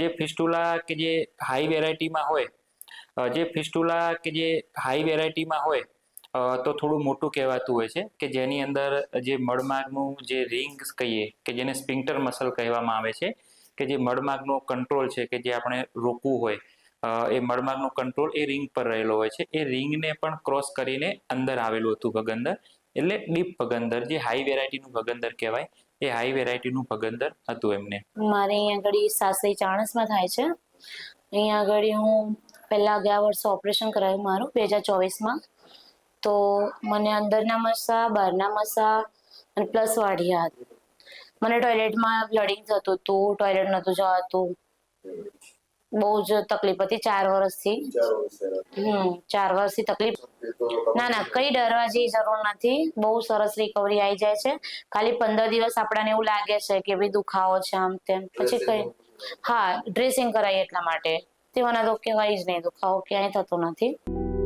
જે ફિસ્ટુલા કે જે હાઈ વેરાયટીમાં હોય, તો થોડું મોટું કહેવાતું હોય છે કે જેની અંદર જે મળમાર્ગનું જે રિંગ્સ કહીએ કે જેને સ્પિન્ક્ટર મસલ કહેવામાં આવે છે, કે જે મળમાર્ગનો કંટ્રોલ છે કે જે આપણે રોકવું હોય, એ મળમાર્ગનો કંટ્રોલ એ રિંગ પર રહેલો હોય છે. એ રિંગને પણ ક્રોસ કરીને અંદર આવેલું હતું ભગંદર, એટલે ડીપ ભગંદર, જે હાઈ વેરાયટીનું ભગંદર કહેવાય, એ હાઈ વેરાયટીનું ભગંદર હતું એમને. મારે અહીંયા આગળ સાસરી ચાણસમાં થાય છે. અહીંયા આગળ હું પહેલા ગયા વર્ષે ઓપરેશન કરાયું મારું 2024માં. તો મને અંદરના મસા, બહારના મસા અને પ્લસ વાઢિયા હતા. મને ટોયલેટમાં બ્લડિંગ થતું હતું, ટોયલેટ નહોતું જવાતું, બહુ જ તકલીફ હતી 4 વર્ષથી. 4 વર્ષથી તકલીફ. ના, કઈ ડરવા જેવી જરૂર નથી. બહુ સરસ રિકવરી આવી જાય છે. ખાલી 15 દિવસ આપણને એવું લાગે છે કે ભાઈ દુખાવો છે આમ તેમ, પછી કઈ ડ્રેસિંગ કરાય એટલા માટે. તેવાના તો કહેવાય જ નહીં, દુખાવો ક્યાંય થતો નથી.